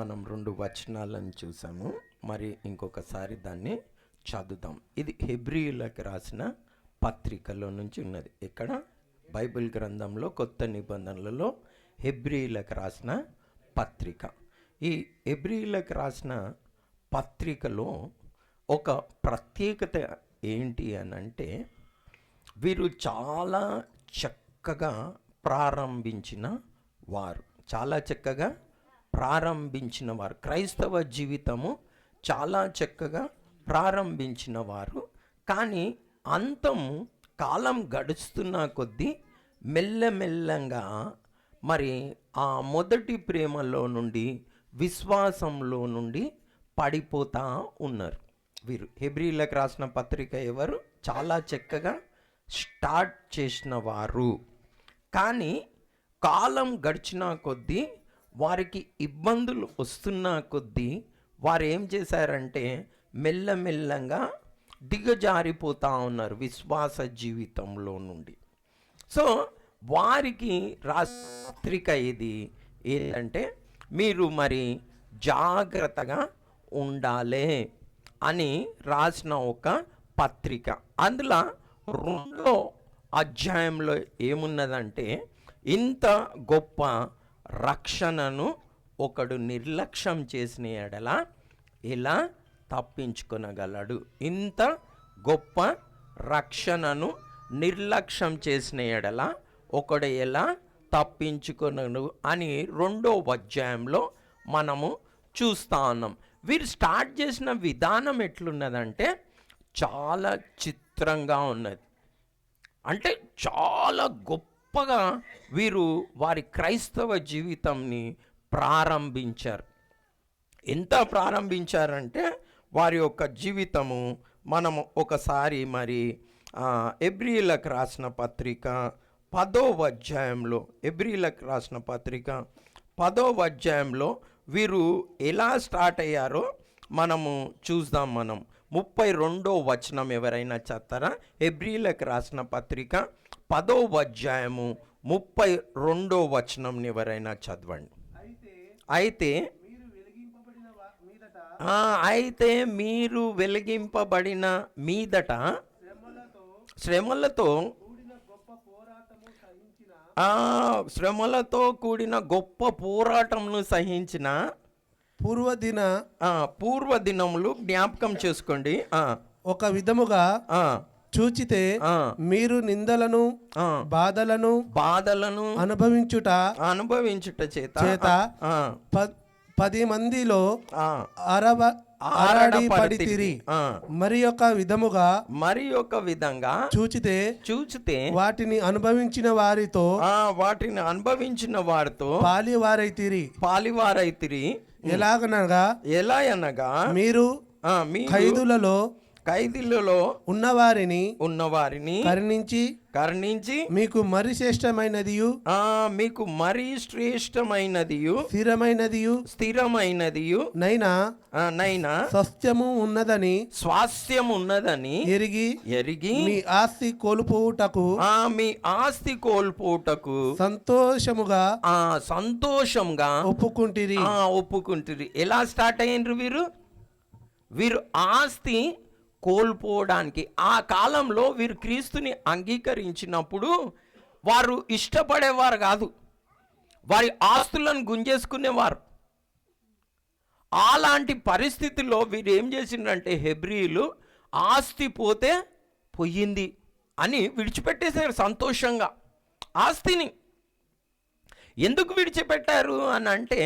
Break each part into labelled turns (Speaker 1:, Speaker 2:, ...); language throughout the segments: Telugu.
Speaker 1: మనం 2 వచనాలను చూసాము. మరి ఇంకొకసారి దాన్ని చదువుదాం. ఇది హెబ్రీయులకు రాసిన పత్రికలో నుంచి ఉన్నది. ఇక్కడ బైబిల్ గ్రంథంలో కొత్త నిబంధనలలో హెబ్రీయులకు రాసిన పత్రిక. ఈ హెబ్రీయులకు రాసిన పత్రికలో ఒక ప్రత్యేకత ఏంటి అని అంటే, వీరు చాలా చక్కగా ప్రారంభించిన వారు, క్రైస్తవ జీవితము చాలా చక్కగా ప్రారంభించిన వారు. కానీ అంతము కాలం గడుస్తున్న కొద్దీ మెల్లమెల్లంగా మరి ఆ మొదటి ప్రేమలో నుండి, విశ్వాసంలో నుండి పడిపోతూ ఉన్నారు. వీరు హెబ్రీయులకు రాసిన పత్రిక ఎవరు చాలా చక్కగా స్టార్ట్ చేసిన వారు. కానీ కాలం గడిచిన కొద్దీ, వారికి ఇబ్బందులు వస్తున్న కొద్దీ వారు ఏం చేశారంటే మెల్లమెల్లంగా దిగజారిపోతూ ఉన్నారు విశ్వాస జీవితంలో నుండి. సో వారికి పత్రిక ఇది ఏంటంటే, మీరు మరి జాగ్రత్తగా ఉండాలి అని రాసిన ఒక పత్రిక. అందులో 2వ అధ్యాయంలో ఏమున్నదంటే, ఇంత గొప్ప రక్షణను ఒకడు నిర్లక్ష్యం చేసిన ఎడల ఎలా తప్పించుకొనగలడు. ఇంత గొప్ప రక్షణను నిర్లక్ష్యం చేసిన ఎడల ఒకడు ఎలా తప్పించుకొనడు అని 2వ అధ్యాయంలో మనము చూస్తూ ఉన్నాం. వీరు స్టార్ట్ చేసిన విధానం ఎట్లున్నదంటే చాలా చిత్రంగా ఉన్నది. అంటే చాలా గొప్పగా వీరు వారి క్రైస్తవ జీవితంని ప్రారంభించారు. ఎంత ప్రారంభించారంటే వారి యొక్క జీవితము మనము ఒకసారి మరి హెబ్రీయులకు రాసిన పత్రిక 10వ అధ్యాయంలో, హెబ్రీయులకు రాసిన పత్రిక 10వ అధ్యాయంలో వీరు ఎలా స్టార్ట్ అయ్యారో మనము చూద్దాం. మనం 32వ వచనం ఎవరైనా చదువుతారా? హెబ్రీయులకు రాసిన పత్రిక 10వ అధ్యాయము 32వ వచనం ఎవరైనా చదవండి. అయితే మీరు వెలిగింపబడిన మీదట శ్రమలతో కూడిన గొప్ప పోరాటమును సహించిన పూర్వదినములు జ్ఞాపకం చేసుకోండి.
Speaker 2: ఒక విధముగా చూచితే మీరు నిందలను బాధలను అనుభవించుట చేత 10 మందిలో ఆరాడపడితిరి. మరి ఒక విధంగా చూచితే వాటిని అనుభవించిన వారితో పాలివారైతిరి. ఎలా అనగా మీరు ఖైదులలో ఉన్నవారిని కరుణించి మీకు మరి శ్రేష్టమైనదియు స్థిరమైనదియు నైనా స్వాస్థ్యము ఉన్నదని ఎరిగి మీ ఆస్తి కోల్పోవుటకు సంతోషముగా ఒప్పుకుంటిరి. ఎలా స్టార్ట్ అయ్యిండ్రు వీరు ఆస్తి కోల్పోవడానికి? ఆ కాలంలో వీరు క్రీస్తుని అంగీకరించినప్పుడు వారు ఇష్టపడేవారు కాదు, వారి ఆస్తులను గుంజేసుకునేవారు. అలాంటి పరిస్థితుల్లో వీరు ఏం చేసిండ్రంటే, హెబ్రీయులు ఆస్తి పోతే పోయింది అని విడిచిపెట్టేశారు సంతోషంగా ఆస్తిని. ఎందుకు విడిచిపెట్టారు అని అంటే,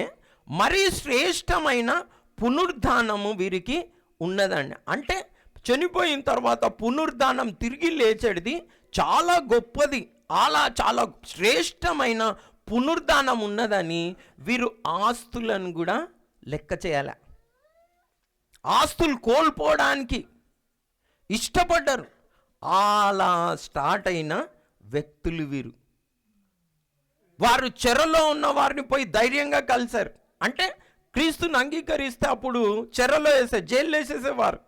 Speaker 2: మరీ శ్రేష్టమైన పునరుద్ధానము వీరికి ఉన్నదండి. అంటే చనిపోయిన తర్వాత పునరుద్ధానం తిరిగి లేచేది చాలా గొప్పది, చాలా శ్రేష్టమైన పునరుద్ధానం ఉన్నదని వీరు ఆస్తులను కూడా లెక్క చేయాలి. ఆస్తులు కోల్పోవడానికి ఇష్టపడ్డారు. అలా స్టార్ట్ అయిన వ్యక్తులు వీరు. వారు చెరలో ఉన్న వారిని పోయి ధైర్యంగా కలిశారు. అంటే క్రీస్తుని అంగీకరిస్తే అప్పుడు చెరలో జైల్లో వేసేసేవారు.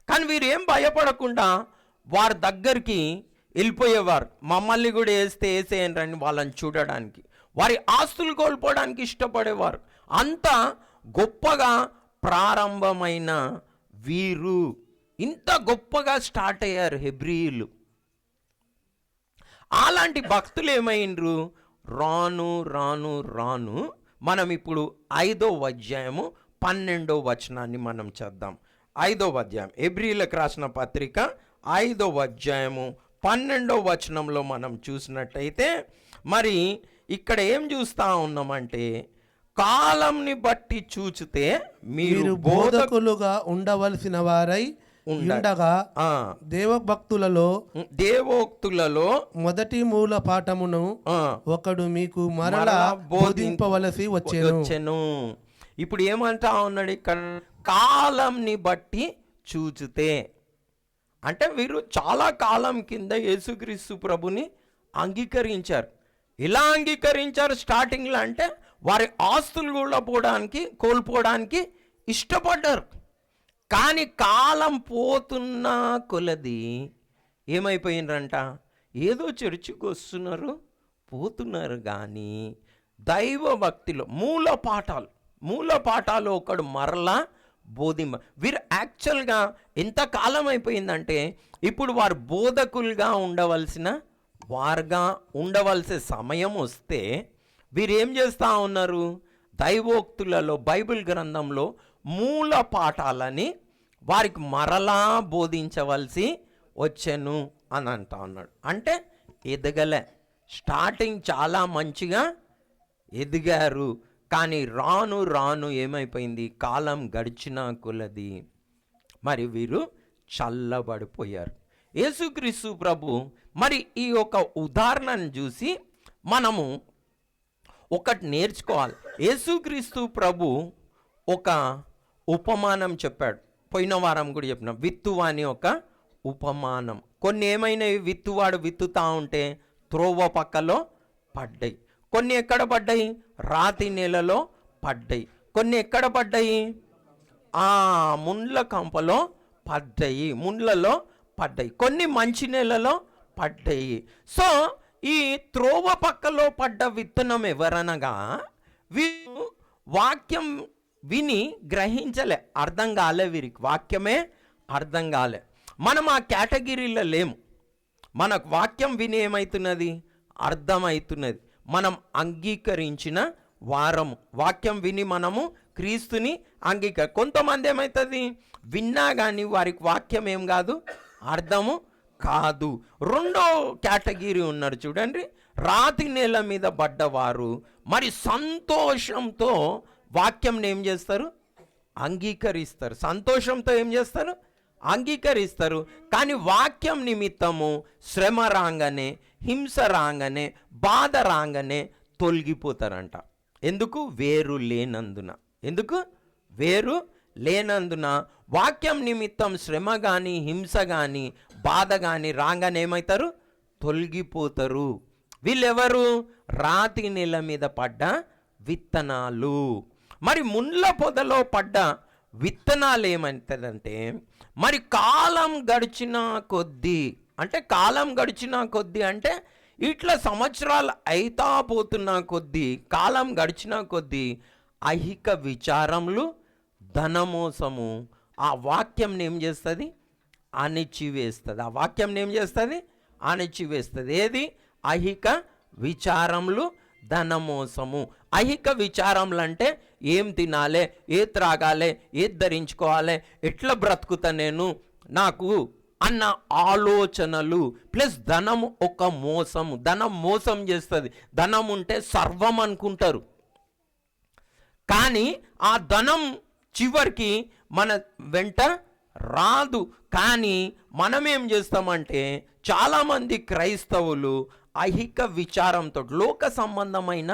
Speaker 2: కానీ వీరు ఏం భయపడకుండా వారి దగ్గరికి వెళ్ళిపోయేవారు. మమ్మల్ని కూడా వేసేయండి వాళ్ళని చూడడానికి. వారి ఆస్తులు కోల్పోవడానికి ఇష్టపడేవారు. అంత
Speaker 1: గొప్పగా ప్రారంభమైన వీరు, ఇంత గొప్పగా స్టార్ట్ అయ్యారు హెబ్రీయులు. అలాంటి భక్తులు ఏమైండ్రు? రాను రాను రాను మనం ఇప్పుడు 5వ అధ్యాయము 12వ వచనాన్ని మనం చేద్దాం. 5వ అధ్యాయం హెబ్రీయులకు రాసిన పత్రిక 5వ అధ్యాయము 12వ వచనంలో మనం చూసినట్టయితే మరి ఇక్కడ ఏం చూస్తా ఉన్నామంటే, కాలంని బట్టి చూచితే మీరు
Speaker 2: బోధకులుగా ఉండవలసిన వారై ఉండగా దేవోక్తులలో మొదటి మూల పాఠమును ఒకడు మీకు మరలా బోధింపవలసి వచ్చెను.
Speaker 1: ఇప్పుడు ఏమంటా ఉన్నాడు ఇక్కడ? కాలంని బట్టి చూచితే అంటే వీరు చాలా కాలం కింద యేసుక్రీస్తు ప్రభుని అంగీకరించారు. ఇలా అంగీకరించారు స్టార్టింగ్లో అంటే వారి ఆస్తులు కూడా కోల్పోవడానికి ఇష్టపడ్డారు. కానీ కాలం పోతున్న కొలది ఏమైపోయినరంట? ఏదో చర్చికి వస్తున్నారు, పోతున్నారు, కానీ దైవ భక్తిలో మూల పాఠాలు ఒకడు మరలా వీరు యాక్చువల్గా ఎంత కాలం అయిపోయిందంటే ఇప్పుడు వారు బోధకులుగా ఉండవలసిన సమయం వస్తే వీరేం చేస్తూ ఉన్నారు? దైవోక్తులలో బైబిల్ గ్రంథంలో మూల పాఠాలని వారికి మరలా బోధించవలసి వచ్చెను అని అంటా ఉన్నాడు. అంటే ఎదగలే, స్టార్టింగ్ చాలా మంచిగా ఎదిగారు, కానీ రాను రాను ఏమైపోయింది? కాలం గడిచిన కొలది మరి వీరు చల్లబడిపోయారు. యేసుక్రీస్తు ప్రభు మరి ఈ యొక్క ఉదాహరణను చూసి మనము ఒకటి నేర్చుకోవాలి. యేసుక్రీస్తు ప్రభు ఒక ఉపమానం చెప్పాడు. పోయిన వారం కూడా చెప్పిన విత్తువాని ఒక ఉపమానం. కొన్ని ఏమైనాయి? విత్తువాడు విత్తుతా ఉంటే త్రోవ పక్కలో పడ్డాయి, కొన్ని ఎక్కడ పడ్డాయి? రాతి నేలలో పడ్డాయి, కొన్ని ఎక్కడ పడ్డాయి? ముండ్ల కంపలో పడ్డాయి, ముండ్లలో పడ్డాయి, కొన్ని మంచి నేలలో పడ్డాయి. సో ఈ త్రోవ పక్కలో పడ్డ విత్తనం ఎవరనగా వీరు వాక్యం విని గ్రహించలే, అర్థం కాలే, వీరికి వాక్యమే అర్థం కాలే. మనం ఆ కేటగిరీలో లేము. మనకు వాక్యం విని ఏమవుతున్నది? అర్థమవుతున్నది. మనం అంగీకరించిన వారము. వాక్యం విని మనము క్రీస్తుని కొంతమంది ఏమవుతుంది? విన్నా కానీ వారికి వాక్యం ఏం కాదు, అర్థము కాదు. రెండో కేటగిరీ ఉన్నారు చూడండి, రాతి నేల మీద పడ్డవారు. మరి సంతోషంతో వాక్యంని ఏం చేస్తారు? అంగీకరిస్తారు. సంతోషంతో ఏం చేస్తారు? అంగీకరిస్తారు. కానీ వాక్యం నిమిత్తము శ్రమ రాగానే, హింస రాగానే, బాధ రాగానే తొలగిపోతారంట. ఎందుకు? వేరు లేనందున వాక్యం నిమిత్తం శ్రమ కానీ, హింస కానీ, బాధ కానీ రాగానే ఏమవుతారు? తొలగిపోతారు. వీళ్ళెవరు? రాతి నేల మీద పడ్డ విత్తనాలు. మరి ముండ్ల పొదలో పడ్డ విత్తనాలు ఏమంటదంటే, మరి కాలం గడిచిన కొద్దీ అంటే ఇట్లా సంవత్సరాలు అయితా పోతున్న కొద్దీ, కాలం గడిచిన కొద్దీ ఐహిక విచారములు, ధనమోసము ఆ వాక్యంని ఏం చేస్తుంది? అణిచివేస్తుంది. ఏది? ఐహిక విచారములు, ధనమోసము. ఐహిక విచారములు అంటే ఏం తినాలి, ఏ త్రాగాలి, ఏది ధరించుకోవాలి, ఎట్లా బ్రతుకుతా నేను, నాకు అన్న ఆలోచనలు ప్లస్ ధనం ఒక మోసము. ధనం మోసం చేస్తుంది. ధనం ఉంటే సర్వం అనుకుంటారు, కానీ ఆ ధనం చివరికి మన వెంట రాదు. కానీ మనం ఏం చేస్తామంటే చాలామంది క్రైస్తవులు ఐహిక విచారంతో, లోక సంబంధమైన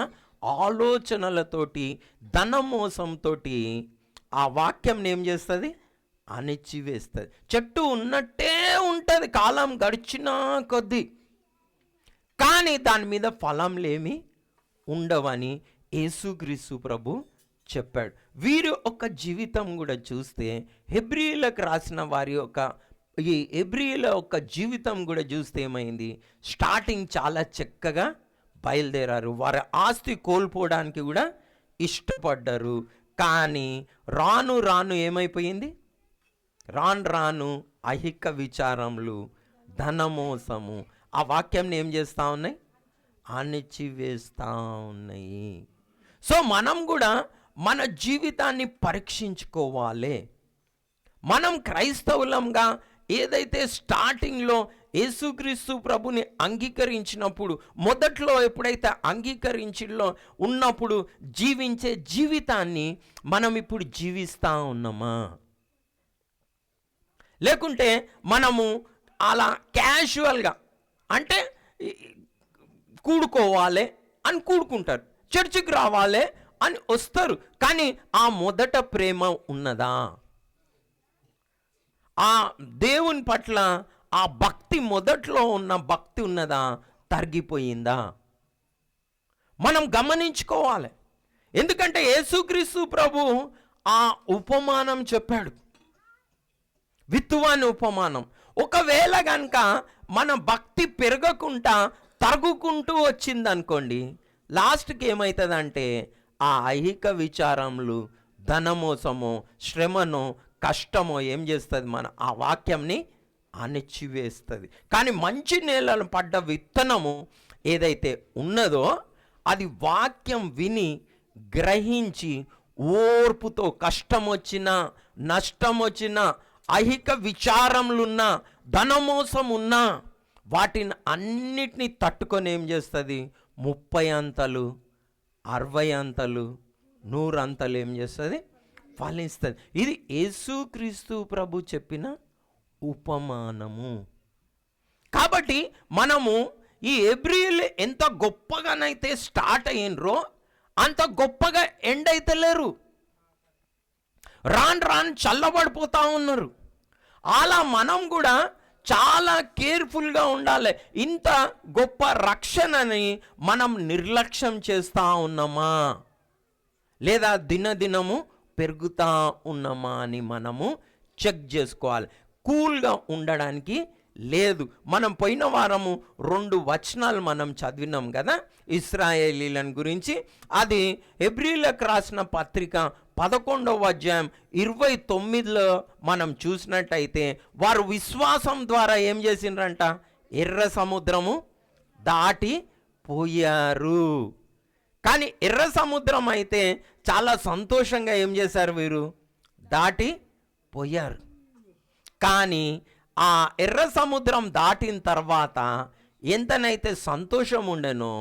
Speaker 1: ఆలోచనలతోటి, ధనమోసంతో ఆ వాక్యం ఏం చేస్తుంది? అణిచివేస్తుంది. చెట్టు ఉన్నట్టే ఉంటుంది కాలం గడిచిన కొద్దీ, కానీ దాని మీద ఫలంలేమి ఉండవని యేసుక్రీస్తు ప్రభు చెప్పాడు. వీరు ఒక జీవితం కూడా చూస్తే, హెబ్రీయులకు రాసిన వారి ఈ హెబ్రీయుల యొక్క జీవితం కూడా చూస్తే ఏమైంది? స్టార్టింగ్ చాలా చక్కగా బయలుదేరారు. వారి ఆస్తి కోల్పోవడానికి కూడా ఇష్టపడ్డారు, కానీ రాను రాను ఏమైపోయింది? రాను రాను ఐహిక విచారములు, ధనమోసము ఆ వాక్యంని ఏం చేస్తూ ఉన్నాయి? అణిచివేస్తూ ఉన్నాయి. సో మనం కూడా మన జీవితాన్ని పరీక్షించుకోవాలి. మనం క్రైస్తవులంగా ఏదైతే స్టార్టింగ్లో యేసుక్రీస్తు ప్రభుని అంగీకరించినప్పుడు, మొదట్లో ఎప్పుడైతే అంగీకరించిలో ఉన్నప్పుడు జీవించే జీవితాన్ని మనం ఇప్పుడు జీవిస్తూ ఉన్నామా? లేకుంటే మనము అలా క్యాజువల్గా అంటే కూడుకోవాలి అని కూడుకుంటారు, చర్చికి రావాలి అని వస్తారు, కానీ ఆ మొదట ప్రేమ ఉన్నదా? ఆ దేవుని పట్ల ఆ భక్తి, మొదట్లో ఉన్న భక్తి ఉన్నదా? తరిగిపోయిందా? మనం గమనించుకోవాలి. ఎందుకంటే యేసుక్రీస్తు ప్రభు ఆ ఉపమానం చెప్పాడు, విత్తువాని ఉపమానం. ఒకవేళ కనుక మన భక్తి పెరగకుండా తరుగుకుంటూ వచ్చిందనుకోండి, లాస్ట్కి ఏమవుతుందంటే ఆ ఐహిక విచారములు, ధనమోసము, శ్రమను, కష్టమో ఏం చేస్తుంది? మన ఆ వాక్యంని అణిచివేస్తుంది. కానీ మంచి నేలను పడ్డ విత్తనము ఏదైతే ఉన్నదో అది వాక్యం విని గ్రహించి ఓర్పుతో, కష్టం వచ్చినా, నష్టం వచ్చినా, ఐహిక విచారములున్నా, ధనమోసం ఉన్నా, వాటిని అన్నిటినీ తట్టుకొని ఏం చేస్తుంది? 30 అంతలు, 60 అంతలు, 100 అంతలు ఏం చేస్తుంది? ఫలిస్తుంది. ఇది యేసుక్రీస్తు ప్రభు చెప్పిన ఉపమానము. కాబట్టి మనము ఈ హెబ్రీయులు ఎంత గొప్పగానైతే స్టార్ట్ అయినరో అంత గొప్పగా ఎండ్ అయితే లేరు. రాను రాను చల్లబడిపోతూ ఉన్నారు. అలా మనం కూడా చాలా కేర్ఫుల్గా ఉండాలి. ఇంత గొప్ప రక్షణని మనం నిర్లక్ష్యం చేస్తూ ఉన్నామా, లేదా దినదినము పెరుగుతూ ఉన్నామా అని మనము చెక్ చేసుకోవాలి. కూల్గా ఉండడానికి లేదు. మనం పోయిన వారము 2 వచనాలు మనం చదివినాం కదా ఇశ్రాయేలీలను గురించి. అది హెబ్రీయులకు రాసిన పత్రిక 11వ అధ్యాయం 29లో మనం చూసినట్టయితే, వారు విశ్వాసం ద్వారా ఏం చేసిండ్రంట? ఎర్ర సముద్రము దాటి పోయారు. కానీ ఎర్ర సముద్రం అయితే చాలా సంతోషంగా ఏం చేశారు? వీరు దాటి పోయారు. కానీ ఆ ఎర్ర సముద్రం దాటిన తర్వాత ఎంతనైతే సంతోషం ఉండెనో,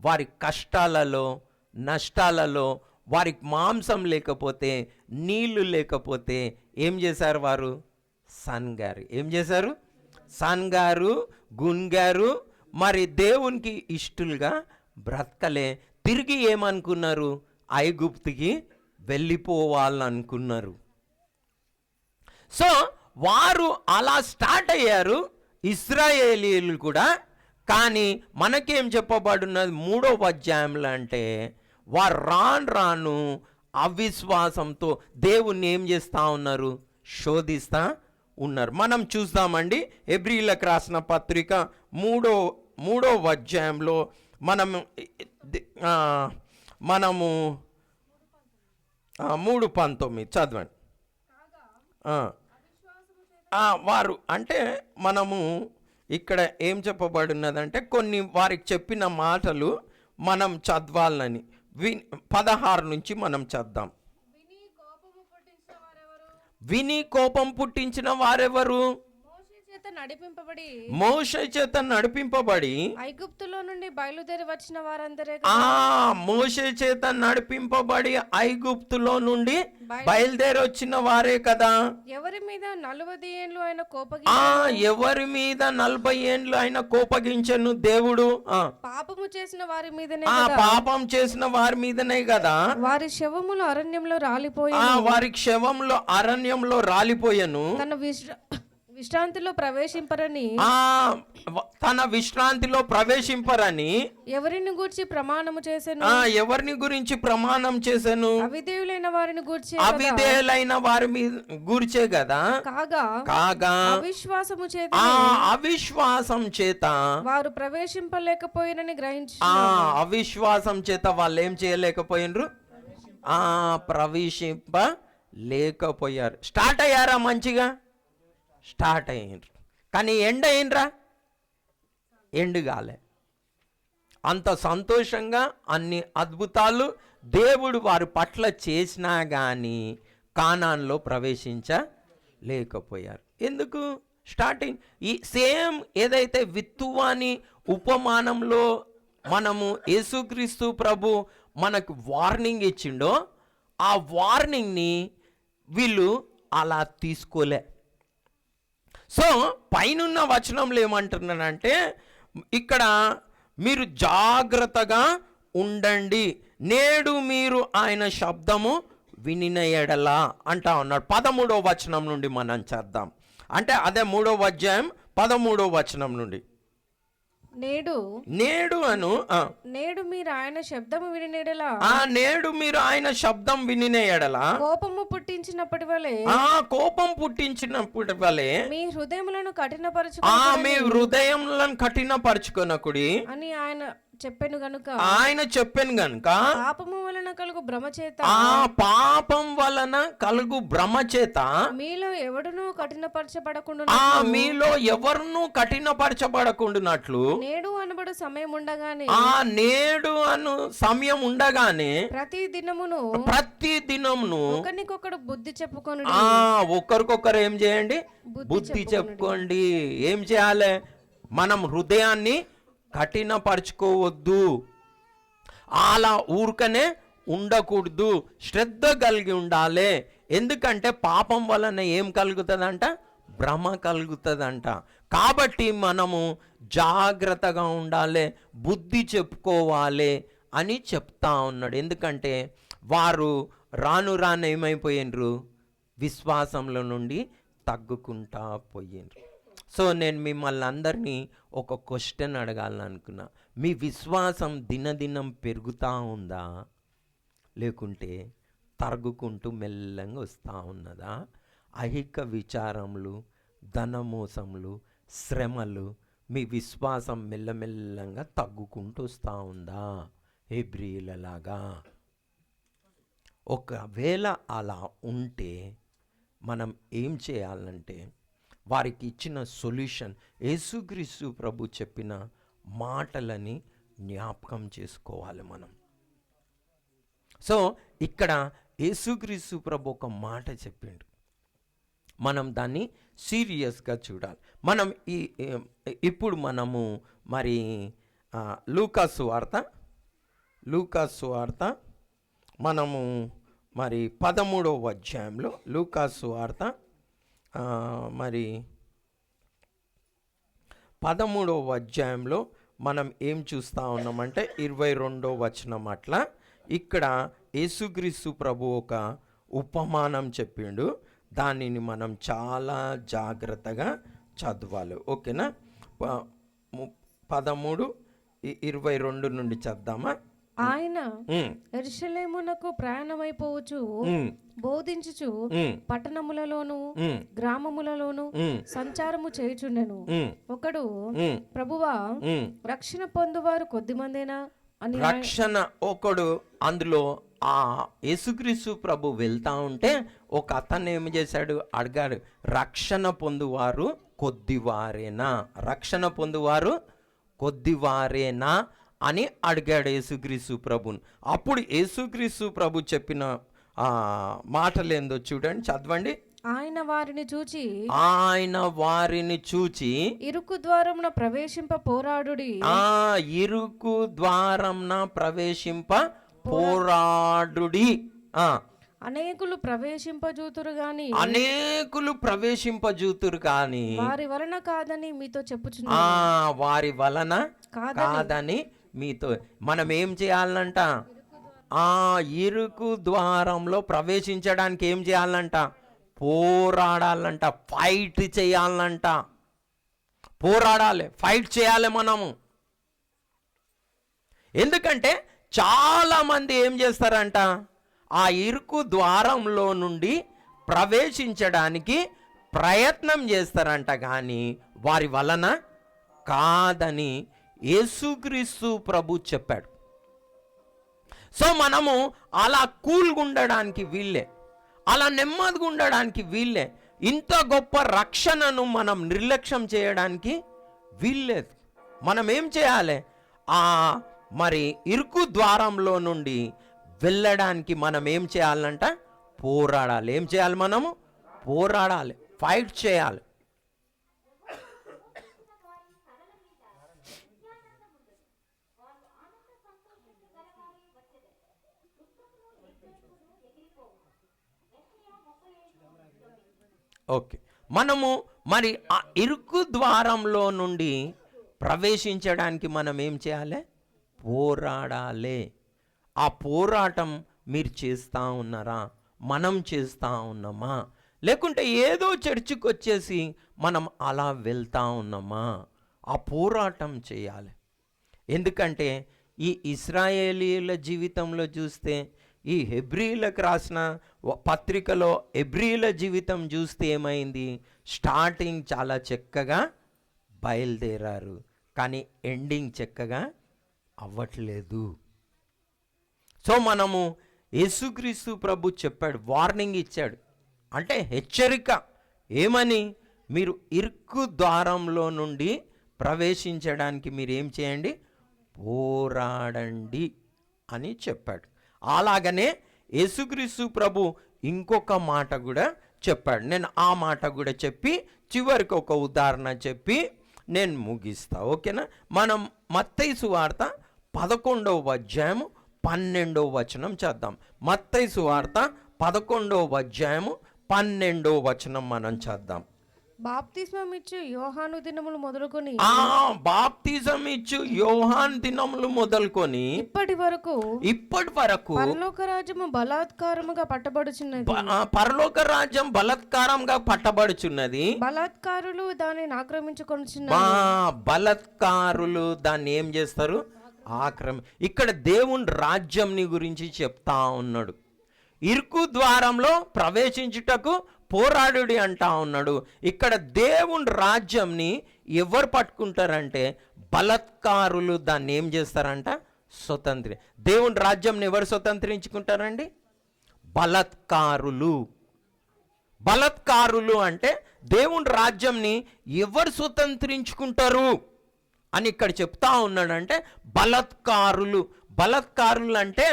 Speaker 1: వారి కష్టాలలో, నష్టాలలో, వారికి మాంసం లేకపోతే, నీళ్లు లేకపోతే ఏం చేశారు? వారు సన్గారు. ఏం చేశారు? సన్గారు, గున్గారు. మరి దేవునికి ఇష్టలుగా బ్రతకలే. తిరిగి ఏమనుకున్నారు? ఐగుప్తుకి వెళ్ళిపోవాలనుకున్నారు. సో వారు అలా స్టార్ట్ అయ్యారు, ఇశ్రాయేలీలు కూడా. కానీ మనకేం చెప్పబడున్నది 3వ అధ్యాయంలో అంటే, వారు రాను రాను అవిశ్వాసంతో దేవుణ్ణి ఏం చేస్తూ ఉన్నారు? శోధిస్తూ ఉన్నారు. మనం చూద్దామండి హెబ్రీయులకు రాసిన పత్రిక 3వ అధ్యాయంలో మనము 3:19 చదవండి. వారు అంటే మనము ఇక్కడ ఏం చెప్పబడినదంటే కొన్ని వారికి చెప్పిన మాటలు మనం చదవాలని 16 నుంచి మనం చద్దాం. విని కోపం పుట్టించిన వారెవరు? మోషే చేత నడిపింపబడి
Speaker 3: ఐగుప్తులో నుండి బయలుదేరి వచ్చిన వారందరే.
Speaker 1: మోషే చేత నడిపింపబడి ఐగుప్తులో నుండి బయలుదేరి వచ్చిన వారే కదా.
Speaker 3: ఎవరి మీద 40 ఏండ్లు ఆయన
Speaker 1: ఎవరి మీద 40 ఏండ్లు ఆయన కోపగించెను దేవుడు?
Speaker 3: పాపము చేసిన వారి మీదనే.
Speaker 1: పాపం చేసిన వారి మీదనే కదా.
Speaker 3: వారి శవములు అరణ్యంలో రాలిపోయి,
Speaker 1: వారి శవంలో అరణ్యంలో రాలిపోయాను.
Speaker 3: విశ్రాంతిలో ప్రవేశింపరని,
Speaker 1: తన విశ్రాంతిలో ప్రవేశింపరని
Speaker 3: ఎవరిని గూర్చి ప్రమాణము చేసెను.
Speaker 1: ఎవరిని గురించి ప్రమాణం చేసెను?
Speaker 3: అవిధేయులైన వారిని గూర్చి.
Speaker 1: అవిధేయులైన వారి మీద గూర్చే కదా. కాగా
Speaker 3: అవిశ్వాసము చేత,
Speaker 1: అవిశ్వాసం చేత
Speaker 3: వారు ప్రవేశింపలేకపోయినని గ్రహించి.
Speaker 1: అవిశ్వాసం చేత వాళ్ళు ఏం చేయలేకపోయినరు? ప్రవేశింపలేకపోయారు. స్టార్ట్ అయ్యారా మంచిగా? స్టార్ట్ అయ్యారు, కానీ ఎండ్ అయినరా? ఎండ్ కాలే. అంత సంతోషంగా అన్ని అద్భుతాలు దేవుడు వారి పట్ల చేసినా కానీ కానాన్లో ప్రవేశించలేకపోయారు. ఎందుకు? స్టార్టింగ్ ఈ సేమ్ ఏదైతే విత్తువాని ఉపమానంలో మనము యేసుక్రీస్తు ప్రభు మనకు వార్నింగ్ ఇచ్చిండో ఆ వార్నింగ్ని వీళ్ళు అలా తీసుకోలే. సో పైనున్న వచనంలో ఏమంటున్నానంటే, ఇక్కడ మీరు జాగ్రత్తగా ఉండండి, నేడు మీరు ఆయన శబ్దము వినిన ఎడలా అంటా ఉన్నాడు. 13వ వచనం నుండి మనం చేద్దాం. అంటే అదే 3వ అధ్యాయం 13వ వచనం నుండి. నేడు అను
Speaker 3: నేడు మీరు ఆయన శబ్దము వినినెడలా,
Speaker 1: నేడు మీరు ఆయన శబ్దం వినిన ఎడలా
Speaker 3: కోపము పుట్టించినప్పటి వలె,
Speaker 1: కోపం పుట్టించినప్పటి వలె
Speaker 3: మీ హృదయములను కఠినపరచు,
Speaker 1: మీ హృదయములను కఠినపరచుకొనకుడి
Speaker 3: అని ఆయన చెప్పెను గనుక, పాపము వలన కలుగు భ్రమ చేత,
Speaker 1: పాపం వలన కలుగు భ్రమ చేత
Speaker 3: మీలో ఎవడునూ కఠినపరచబడకుండా,
Speaker 1: మీలో ఎవరునూ కఠినపరచబడకుండానట్లు
Speaker 3: నేడు అనబడు సమయం ఉండగానే,
Speaker 1: నేడు అను సమయం ఉండగానే
Speaker 3: ప్రతి దినమును ఒకరికొకడు బుద్ధి చెప్పుకొని,
Speaker 1: ఒకరికొకరు ఏం చేయండి? బుద్ధి చెప్పుకోండి. ఏం చేయాలి? మనం హృదయాన్ని కఠినపరచుకోవద్దు, అలా ఊరికనే ఉండకూడదు, శ్రద్ధ కలిగి ఉండాలి. ఎందుకంటే పాపం వలన ఏం కలుగుతుందంట? భ్రమ కలుగుతుందంట. కాబట్టి మనము జాగ్రత్తగా ఉండాలి, బుద్ధి చెప్పుకోవాలి అని చెప్తా ఉన్నాడు. ఎందుకంటే వారు రాను ఏమైపోయినరు? విశ్వాసంలో నుండి తగ్గుకుంటా పోయినరు. సో నేను మిమ్మల్ని అందరినీ ఒక క్వశ్చన్ అడగాలనుకున్నా. మీ విశ్వాసం దినదినం పెరుగుతూ ఉందా, లేకుంటే తరుగుకుంటూ మెల్లంగా వస్తూ ఉన్నదా? ఐహిక విచారములు, ధనమోసములు, శ్రమలు మీ విశ్వాసం మెల్లమెల్లంగా తగ్గుకుంటూ వస్తూ ఉందా? హెబ్రీయులలాగా. ఒకవేళ అలా ఉంటే మనం ఏం చేయాలంటే, వారికి ఇచ్చిన సొల్యూషన్ యేసుక్రీస్తు ప్రభు చెప్పిన మాటలని జ్ఞాపకం చేసుకోవాలి మనం. సో ఇక్కడ యేసుక్రీస్తు ప్రభు ఒక మాట చెప్పిండు, మనం దాన్ని సీరియస్గా చూడాలి. మనం ఇప్పుడు మనము మరి లూకాసు వార్త మనము మరి 13వ అధ్యాయంలో లూకాసు వార్త మరి 13వ అధ్యాయంలో మనం ఏం చూస్తూ ఉన్నామంటే 22వ వచనం అట్లా ఇక్కడ యేసుక్రీస్తు ప్రభు ఒక ఉపమానం చెప్పిండు. దానిని మనం చాలా జాగ్రత్తగా చదవాలి. ఓకేనా? 13:22 నుండి చద్దామా?
Speaker 3: ఆయన యెరూషలేమునకు ప్రయాణమైపోవచ్చు, బోధించుచు పట్టణములలోను గ్రామములలోను సంచారము చేయుచుండెను. ఒకడు, ప్రభువా, రక్షణ పొందువారు కొద్దిమందేనా అని.
Speaker 1: రక్షణ ఒకడు అందులో ఆ యేసుక్రీస్తు ప్రభు వెళ్తా ఉంటే ఒక అతను ఏం చేశాడు? అడిగాడు, రక్షణ పొందువారు కొద్దివారేనా? రక్షణ పొందువారు కొద్దివారేనా అని అడిగాడు యేసుక్రీస్తు ప్రభుని. అప్పుడు యేసుక్రీస్తు ప్రభు చెప్పిన మాటలేందో చూడండి, చదవండి.
Speaker 3: ఆయన వారిని చూచి ఇరుకు ద్వారంన ప్రవేశింప పోరాడుడి.
Speaker 1: ఇరుకు ద్వారంన ప్రవేశింప పోరాడుడి.
Speaker 3: అనేకులు ప్రవేశింపజూతురు గాని వారి వలన కాదని మీతో చెప్పుచున్నా.
Speaker 1: వారి వలన కాదని మీతో. మనం ఏం చేయాలంట? ఇరుకు ద్వారంలో ప్రవేశించడానికి ఏం చేయాలంట? పోరాడాలంట, ఫైట్ చేయాలంట. పోరాడాలి, ఫైట్ చేయాలి మనము. ఎందుకంటే చాలా మంది ఏం చేస్తారంట? ఆ ఇరుకు ద్వారంలో నుండి ప్రవేశించడానికి ప్రయత్నం చేస్తారంట, కానీ వారి వలన కాదని యేసుక్రీస్తు ప్రభు చెప్పాడు. సో మనము అలా కూల్గా ఉండడానికి వీళ్ళే, అలా నెమ్మదిగా ఉండడానికి వీళ్ళే. ఇంత గొప్ప రక్షణను మనం నిర్లక్ష్యం చేయడానికి వీల్లేదు. మనం ఏం చేయాలి? మరి ఇరుకు ద్వారంలో నుండి వెళ్ళడానికి మనం ఏం చేయాలంట? పోరాడాలి. ఏం చేయాలి? మనము పోరాడాలి, ఫైట్ చేయాలి. ఓకే, మనము మరి ఆ ఇరుకు ద్వారంలో నుండి ప్రవేశించడానికి మనం ఏం చేయాలి? పోరాడాలి. ఆ పోరాటం మీరు చేస్తూ ఉన్నారా? మనం చేస్తూ ఉన్నామా? లేకుంటే ఏదో చర్చికి వచ్చేసి మనం అలా వెళ్తూ ఉన్నామా? ఆ పోరాటం చేయాలి. ఎందుకంటే ఈ ఇశ్రాయేలీల జీవితంలో చూస్తే, ఈ హెబ్రీలకు రాసిన పత్రికలో హెబ్రీల జీవితం చూస్తే ఏమైంది? స్టార్టింగ్ చాలా చక్కగా బయలుదేరారు, కానీ ఎండింగ్ చక్కగా అవ్వట్లేదు. సో మనము యేసుక్రీస్తు ప్రభు చెప్పాడు, వార్నింగ్ ఇచ్చాడు, అంటే హెచ్చరిక. ఏమని? మీరు ఇరుకు ద్వారంలో నుండి ప్రవేశించడానికి మీరు ఏం చేయండి? పోరాడండి అని చెప్పాడు. అలాగనే యేసుక్రీస్తు ప్రభు ఇంకొక మాట కూడా చెప్పాడు. నేను ఆ మాట కూడా చెప్పి చివరికి ఒక ఉదాహరణ చెప్పి నేను ముగిస్తా. ఓకేనా? మనం మత్తయి సువార్త 11వ అధ్యాయము 12వ వచనం చేద్దాం. మత్తయి సువార్త 11వ అధ్యాయము 12వ వచనం మనం చేద్దాం.
Speaker 3: బాప్తిస్మం ఇచ్చు యోహాను దినములు మొదలుకొని
Speaker 1: బాప్తిజం ఇచ్చు యోహాన్ దినములు మొదలుకొని ఇప్పటి వరకు
Speaker 3: పరలోక రాజ్యము బలాత్కారముగా పట్టబడుచున్నది.
Speaker 1: పరలోక రాజ్యం బలాత్కారంగా పట్టబడుచున్నది.
Speaker 3: బలాత్కారులు దానిని ఆక్రమించుకొనుచున్నారు.
Speaker 1: బలాత్కారులు దాన్ని ఏం చేస్తారు? ఇక్కడ దేవుని రాజ్యంని గురించి చెప్తా ఉన్నాడు. ఇరుకు ద్వారంలో ప్రవేశించుటకు పోరాడుడి అంటా ఉన్నాడు. ఇక్కడ దేవుని రాజ్యంని ఎవరు పట్టుకుంటారంటే బలాత్కారులు దాన్ని ఏం చేస్తారంట? దేవుని రాజ్యంని ఎవరు స్వతంత్రించుకుంటారండి? బలాత్కారులు. బలాత్కారులు అంటే దేవుని రాజ్యంని ఎవరు స్వతంత్రించుకుంటారు అని ఇక్కడ చెప్తా ఉన్నాడంటే బలాత్కారులు. బలాత్కారులు అంటే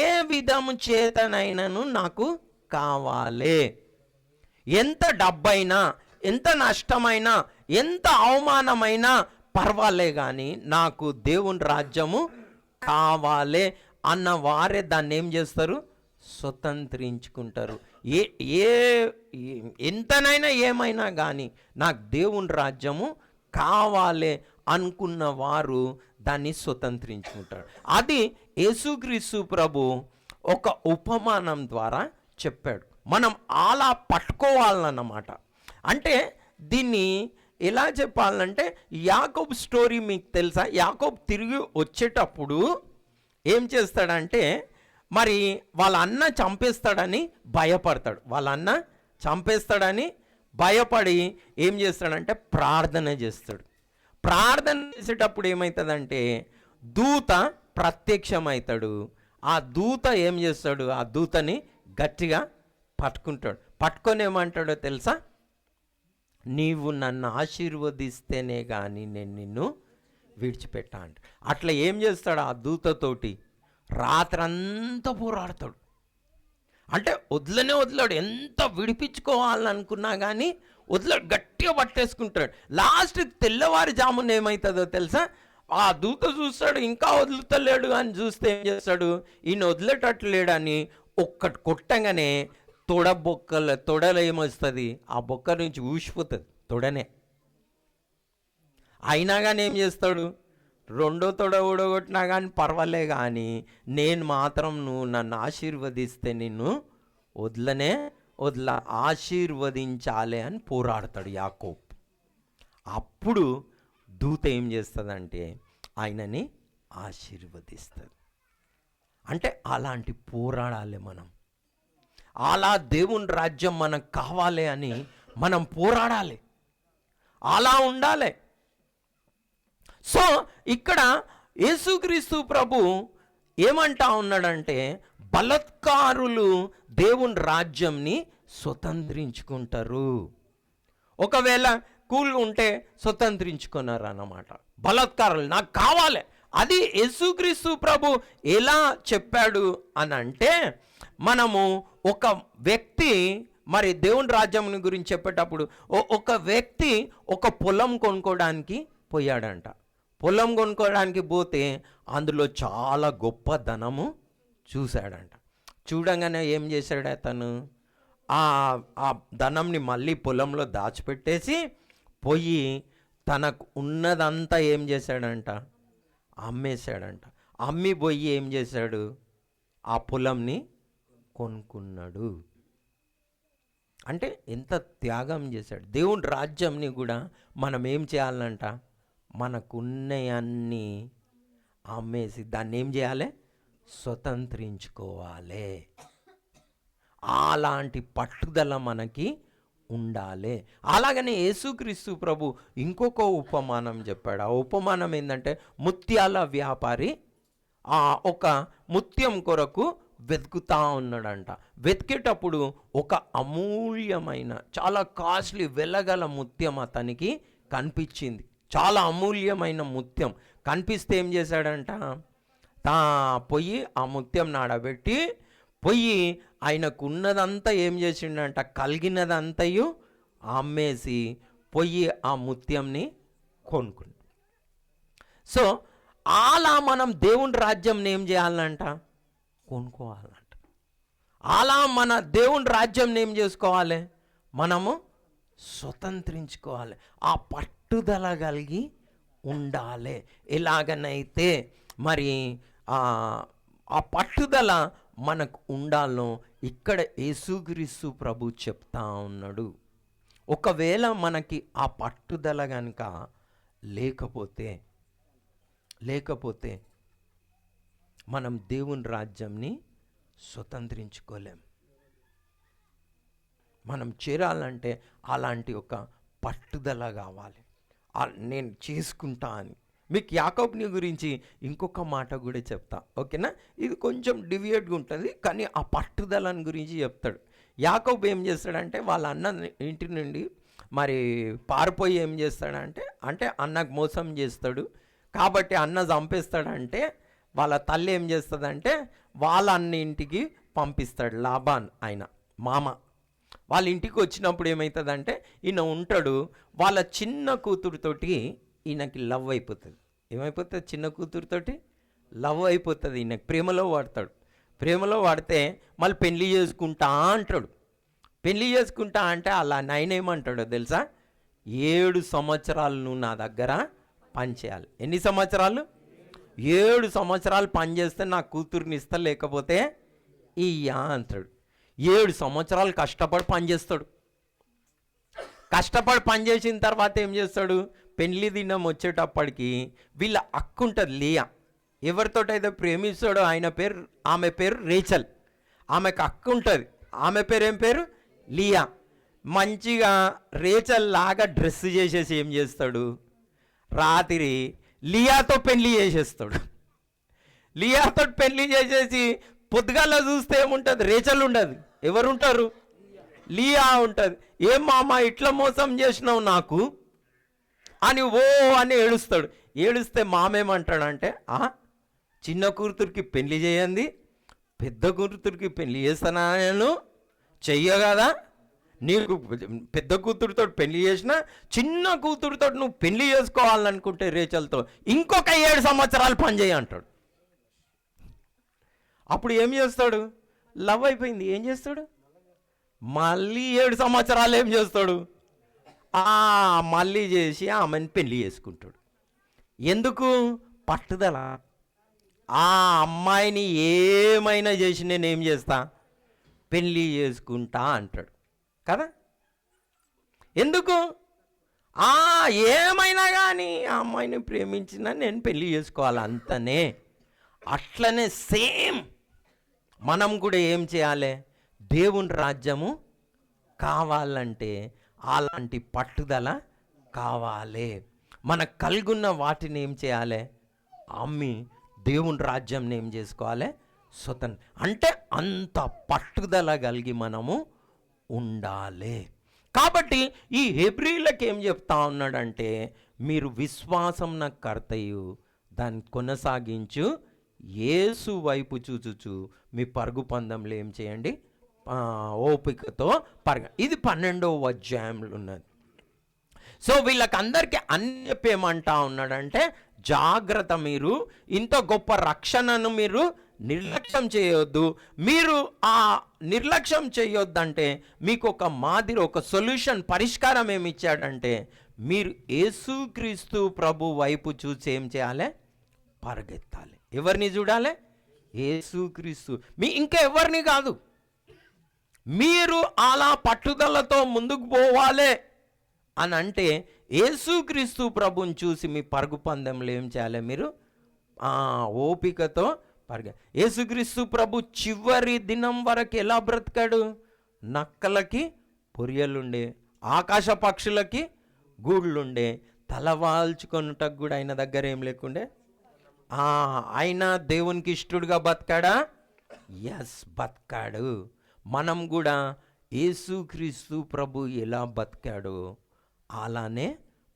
Speaker 1: ఏ విధము చేతనైనాను నాకు కావాలి, ఎంత డబ్బైనా, ఎంత నష్టమైనా, ఎంత అవమానమైనా పర్వాలే కానీ నాకు దేవుని రాజ్యము కావాలి అన్న వారే దాన్ని ఏం చేస్తారు? స్వతంత్రించుకుంటారు. ఎంతనైనా ఏమైనా కానీ నాకు దేవుని రాజ్యము కావాలి అనుకున్న వారు దాన్ని స్వతంత్రించుకుంటారు. అది యేసుక్రీస్తు ప్రభు ఒక ఉపమానం ద్వారా చెప్పాడు. మనం అలా పట్టుకోవాలన్నమాట. అంటే దీన్ని ఎలా చెప్పాలంటే, యాకోబు స్టోరీ మీకు తెలుసా? యాకోబు తిరిగి వచ్చేటప్పుడు ఏం చేస్తాడంటే, మరి వాళ్ళ అన్న చంపేస్తాడని భయపడతాడు. వాళ్ళ అన్న చంపేస్తాడని భయపడి ఏం చేస్తాడంటే ప్రార్థన చేస్తాడు. ప్రార్థన చేసేటప్పుడు ఏమవుతుందంటే దూత ప్రత్యక్షమవుతాడు. ఆ దూత ఏం చేస్తాడు? ఆ దూతని గట్టిగా పట్టుకుంటాడు. పట్టుకొని ఏమంటాడో తెలుసా? నీవు నన్ను ఆశీర్వదిస్తేనే కానీ నేను నిన్ను విడిచిపెట్టా అంట. అట్లా ఏం చేస్తాడు? ఆ దూతతోటి రాత్రంతా పోరాడతాడు. అంటే వదలడు. ఎంత విడిపించుకోవాలనుకున్నా కానీ వదలడు, గట్టిగా పట్టేసుకుంటాడు. లాస్ట్కి తెల్లవారుజామున ఏమవుతుందో తెలుసా? ఆ దూత చూస్తాడు, ఇంకా వదులుతలేడు అని చూస్తే ఏం చేస్తాడు? ఈయన వదిలేటట్లేడని ఒక్కటి కొట్టంగానే తొడలో ఏమొస్తుంది? ఆ బొక్క నుంచి ఊసిపోతుంది తొడనే. అయినా కానీ ఏం చేస్తాడు? రెండో తొడ ఊడగొట్టినా కానీ పర్వాలే, కానీ నేను మాత్రం నువ్వు నన్ను ఆశీర్వదిస్తే నిన్ను వదల ఆశీర్వదించాలి అని పోరాడతాడు యాకోబు. అప్పుడు దూత ఏం చేస్తుందంటే ఆయనని ఆశీర్వదిస్తుంది. అంటే అలాంటి పోరాడాలి మనం. అలా దేవుని రాజ్యం మనకు కావాలి అని మనం పోరాడాలి, అలా ఉండాలి. సో ఇక్కడ యేసుక్రీస్తు ప్రభు ఏమంటా ఉన్నాడంటే బలాత్కారులు దేవుని రాజ్యంని స్వతంత్రించుకుంటారు. ఒకవేళ కూల్ ఉంటే స్వతంత్రించుకున్నారు అన్నమాట. బలాత్కారులు నాకు కావాలి. అది యేసుక్రీస్తు ప్రభు ఎలా చెప్పాడు అని అంటే, మనము ఒక వ్యక్తి మరి దేవుని రాజ్యం గురించి చెప్పేటప్పుడు ఒక వ్యక్తి ఒక పొలం కొనుక్కోవడానికి పోయాడంట. పొలం కొనుక్కోవడానికి పోతే అందులో చాలా గొప్ప ధనము చూశాడంట. చూడంగానే ఏం చేశాడు అతను, ఆ ధనంని మళ్ళీ పొలంలో దాచిపెట్టేసి పోయి తనకు ఉన్నదంతా ఏం చేశాడంట, అమ్మేశాడంట. అమ్మి పోయి ఏం చేశాడు, ఆ పొలంని కొనుక్కున్నాడు. అంటే ఎంత త్యాగం చేశాడు. దేవుని రాజ్యంని కూడా మనం ఏం చేయాలంట, మనకున్నవన్నీ అమ్మేసి దాన్ని ఏం చేయాలి, స్వతంత్రించుకోవాలి. అలాంటి పట్టుదల మనకి ఉండాలి. అలాగనే యేసుక్రీస్తు ప్రభు ఇంకొక ఉపమానం చెప్పాడు. ఆ ఉపమానం ఏంటంటే, ముత్యాల వ్యాపారి ఒక ముత్యం కొరకు వెతుకుతా ఉన్నాడంట. వెతికేటప్పుడు ఒక అమూల్యమైన చాలా కాస్ట్లీ వెలగల ముత్యం అతనికి కనిపించింది. చాలా అమూల్యమైన ముత్యం కనిపిస్తే ఏం చేశాడంట, పోయి ఆ ముత్యం నాడబెట్టి పోయి ఆయనకు ఉన్నదంతా ఏం చేసిండంట, కలిగినదంతయు అమ్మేసి పోయి ఆ ముత్యంని కొనుక్కున్నాడు. సో అలా మనం దేవుని రాజ్యంని ఏం చేయాలంట, కొనుక్కోవాలంట. అలా మన దేవుని రాజ్యంని ఏం చేసుకోవాలి, మనము స్వతంత్రించుకోవాలి. ఆ పట్టుదల కలిగి ఉండాలి. ఎలాగనైతే మరి ఆ పట్టుదల మనకు ఉండాలో ఇక్కడ యేసుక్రీస్తు ప్రభు చెప్తా ఉన్నాడు. ఒకవేళ మనకి ఆ పట్టుదల కనుక లేకపోతే మనం దేవుని రాజ్యంని స్వతంత్రించుకోలేం. మనం చేరాలంటే అలాంటి ఒక పట్టుదల కావాలి. నేను చేసుకుంటా అని. మీకు యాకోబుని గురించి ఇంకొక మాట కూడా చెప్తా, ఓకేనా? ఇది కొంచెం డివియేట్గా ఉంటుంది, కానీ ఆ పట్టుదలని గురించి చెప్తాడు. యాకోబు ఏం చేస్తాడంటే, వాళ్ళ అన్న ఇంటి నుండి మరి పారిపోయి ఏం చేస్తాడంటే, అన్నకు మోసం చేస్తాడు కాబట్టి అన్న చంపేస్తాడంటే, వాళ్ళ తల్లి ఏం చేస్తుందంటే వాళ్ళ అన్న ఇంటికి పంపిస్తాడు. లాబాన్ ఆయన మామ వాళ్ళ ఇంటికి వచ్చినప్పుడు ఏమవుతుందంటే, ఈయన ఉంటాడు, వాళ్ళ చిన్న కూతురుతోటి ఈయనకి లవ్ అయిపోతుంది. ఏమైపోతుంది, చిన్న కూతురుతోటి లవ్ అయిపోతుంది. ఈయనకి ప్రేమలో వాడతాడు. ప్రేమలో వాడితే మళ్ళీ పెళ్లి చేసుకుంటా అంటాడు. పెళ్లి చేసుకుంటా అంటే అలా నాయన ఏమంటాడో తెలుసా, 7 సంవత్సరాలు నువ్వు నా దగ్గర పనిచేయాలి. ఎన్ని సంవత్సరాలు? 7 సంవత్సరాలు పనిచేస్తే నా కూతుర్ని ఇస్తా, లేకపోతే ఇయ్యా అంటాడు. 7 సంవత్సరాలు కష్టపడి పనిచేస్తాడు. కష్టపడి పనిచేసిన తర్వాత ఏం చేస్తాడు, పెళ్లి దినం వచ్చేటప్పటికి వీళ్ళ అక్క ఉంటుంది లియా. ఎవరితోటైతే ప్రేమిస్తాడో ఆమె పేరు రేచల్. ఆమెకు అక్క ఉంటుంది, ఆమె పేరు ఏం పేరు, లియా. మంచిగా రేచల్ లాగా డ్రెస్ చేసేసి ఏం చేస్తాడు, రాత్రి లియాతో పెళ్లి చేసేస్తాడు. లియాతో పెళ్లి చేసేసి పొద్దుగాల చూస్తే ఏముంటుంది, రేచల్ ఉండదు. ఎవరుంటారు, లియా ఉంటుంది. ఏం మామ ఇట్లా మోసం చేసినావు నాకు అని అని ఏడుస్తాడు. ఏడుస్తే మామేమంటాడంటే, చిన్న కూతురికి పెళ్లి చేయండి, పెద్ద కూతురికి పెళ్లి చేస్తానా, నేను చెయ్య కదా, నీకు పెద్ద కూతురుతో పెళ్లి చేసిన, చిన్న కూతురుతో నువ్వు పెళ్లి చేసుకోవాలనుకుంటే రేచల్తో ఇంకొక 7 సంవత్సరాలు పనిచేయ అంటాడు. అప్పుడు ఏం చేస్తాడు, లవ్ అయిపోయింది, ఏం చేస్తాడు, మళ్ళీ 7 సంవత్సరాలు ఏం చేస్తాడు, మళ్ళీ చేసి ఆమెను పెళ్లి చేసుకుంటాడు. ఎందుకు, పట్టుదల. ఆ అమ్మాయిని ఏమైనా చేసి నేనేం చేస్తా, పెళ్లి చేసుకుంటా అంటాడు కదా. ఎందుకు, ఏమైనా కానీ ఆ అమ్మాయిని ప్రేమించినా నేను పెళ్లి చేసుకోవాలి అంతనే. అట్లనే సేమ్ మనం కూడా ఏం చేయాలి, దేవుని రాజ్యము కావాలంటే అలాంటి పట్టుదల కావాలి. మనకు కలుగున్న వాటిని ఏం చేయాలి, అమ్మి దేవుని రాజ్యంని ఏం చేసుకోవాలి, స్వతంత్ర అంటే అంత పట్టుదల కలిగి మనము ఉండాలి. కాబట్టి ఈ హెబ్రీలకు ఏం చెప్తా ఉన్నాడంటే, మీరు విశ్వాసం నా కర్తయు దాన్ని కొనసాగించు యేసు వైపు చూచుచు మీ పరుగు పందెంలో ఏం చేయండి, ఓపికతో ఇది 12వ అధ్యాయంలో ఉన్నది. సో వీళ్ళకందరికీ అన్ని ఏమంటా ఉన్నాడంటే, జాగ్రత్త, మీరు ఇంత గొప్ప రక్షణను మీరు నిర్లక్ష్యం చేయొద్దు. మీరు ఆ నిర్లక్ష్యం చేయొద్దంటే మీకు ఒక మాదిరి, ఒక సొల్యూషన్, పరిష్కారం ఏమి ఇచ్చాడంటే, మీరు యేసుక్రీస్తు ప్రభు వైపు చూసి ఏం చేయాలి, పరిగెత్తాలి. ఎవరిని చూడాలి, యేసుక్రీస్తు. ఇంకా ఎవరిని కాదు. మీరు అలా పట్టుదలతో ముందుకు పోవాలి అని అంటే యేసుక్రీస్తు ప్రభుని చూసి మీ పరుగు పందెంలో ఏం చేయాలి, మీరు ఓపికతో యేసుక్రీస్తు ప్రభు చివరి దినం వరకు ఎలా బ్రతికాడు, నక్కలకి పొరియలుండే, ఆకాశ పక్షులకి గూళ్ళుండే, తలవాల్చుకొనుటకు కూడా ఆయన దగ్గర ఏం లేకుండే. ఆయన దేవునికి ఇష్టడుగా బతికాడా? ఎస్, బతికాడు. మనం కూడా యేసుక్రీస్తు ప్రభు ఎలా బతికాడు అలానే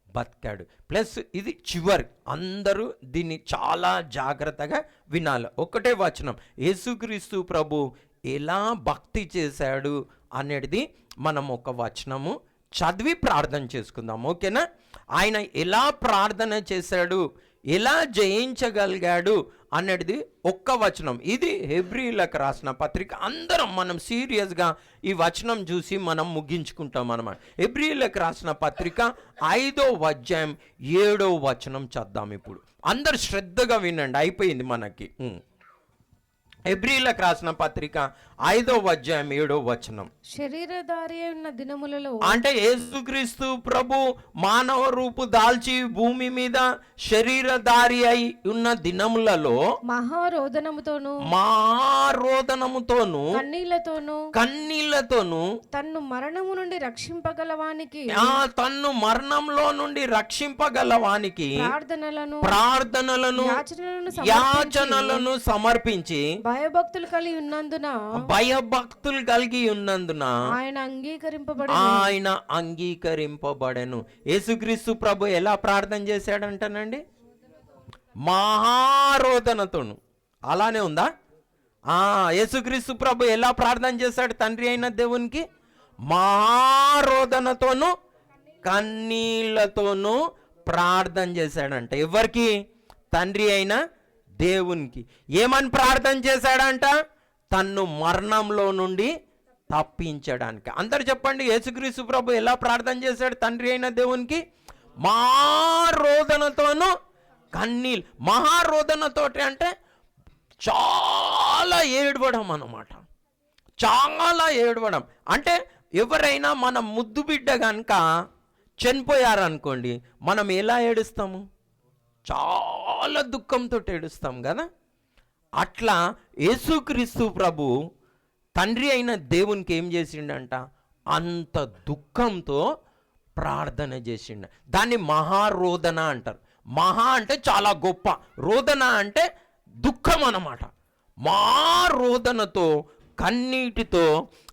Speaker 1: బతికాడు. ప్లస్ ఇది చివరి, అందరూ దీన్ని చాలా జాగ్రత్తగా వినాలి. ఒకటే వచనం, యేసుక్రీస్తు ప్రభు ఎలా భక్తి చేశాడు అనేది మనం ఒక వచనము చదివి ప్రార్థన చేసుకుందాం, ఓకేనా? ఆయన ఎలా ప్రార్థన చేశాడు, ఎలా జయించగలిగాడు అనేది ఒక్క వచనం. ఇది హెబ్రీలకు రాసిన పత్రిక. అందరం మనం సీరియస్గా ఈ వచనం చూసి మనం ముగించుకుంటాం అన్నమాట. హెబ్రీలకు రాసిన పత్రిక 5వ అధ్యాయం 7వ వచనం చద్దాం ఇప్పుడు. అందరు శ్రద్ధగా వినండి, అయిపోయింది మనకి. హెబ్రీలకు రాసిన పత్రిక 5వ అధ్యాయం 7వ వచనం.
Speaker 3: శరీరధారి అయిన దినములలో,
Speaker 1: అంటే యేసుక్రీస్తు ప్రభు మానవ రూపు దాల్చి భూమి మీద శరీరధారి అయి ఉన్న దినములలో
Speaker 3: మహారోదనముతోను
Speaker 1: కన్నీళ్లతోను
Speaker 3: తన్ను మరణము నుండి రక్షింపగలవానికి,
Speaker 1: తన్ను మరణంలో నుండి రక్షింపగలవానికి ప్రార్థనలను యాచనలను సమర్పించి భయభక్తులు కలిగి ఉన్నందున ఆయన అంగీకరింపబడెను. యేసుక్రీస్తు ప్రభు ఎలా ప్రార్థన చేశాడంటానండి, మహారోదనతోను. అలానే ఉందా? యేసుక్రీస్తు ప్రభు ఎలా ప్రార్థన చేశాడు తండ్రి అయిన దేవునికి? మహారోదనతోను కన్నీళ్లతోనూ ప్రార్థన చేశాడంట. ఎవరికి? తండ్రి అయిన దేవునికి. ఏమని ప్రార్థన చేశాడంట? తన్ను మరణంలో నుండి తప్పించడానికి. అందరు చెప్పండి, యేసుక్రీస్తు ప్రభు ఎలా ప్రార్థన చేశాడు తండ్రి అయిన దేవునికి? మహారోదనతోను కన్నీళ్ళు. మహారోదనతోటి అంటే చాలా ఏడవడం అన్నమాట. చాలా ఏడవడం అంటే, ఎవరైనా మన ముద్దు బిడ్డ కనుక చనిపోయారనుకోండి, మనం ఎలా ఏడుస్తాము? చాలా దుఃఖంతో ఏడుస్తాం కదా. అట్లా యేసుక్రీస్తు ప్రభు తండ్రి అయిన దేవునికి ఏం చేసిండంట? అంత దుఃఖంతో ప్రార్థన చేసిండ. దాన్ని మహారోదన అంటారు. మహా అంటే చాలా గొప్ప, రోదన అంటే దుఃఖం అన్నమాట. మహారోదనతో కన్నీటితో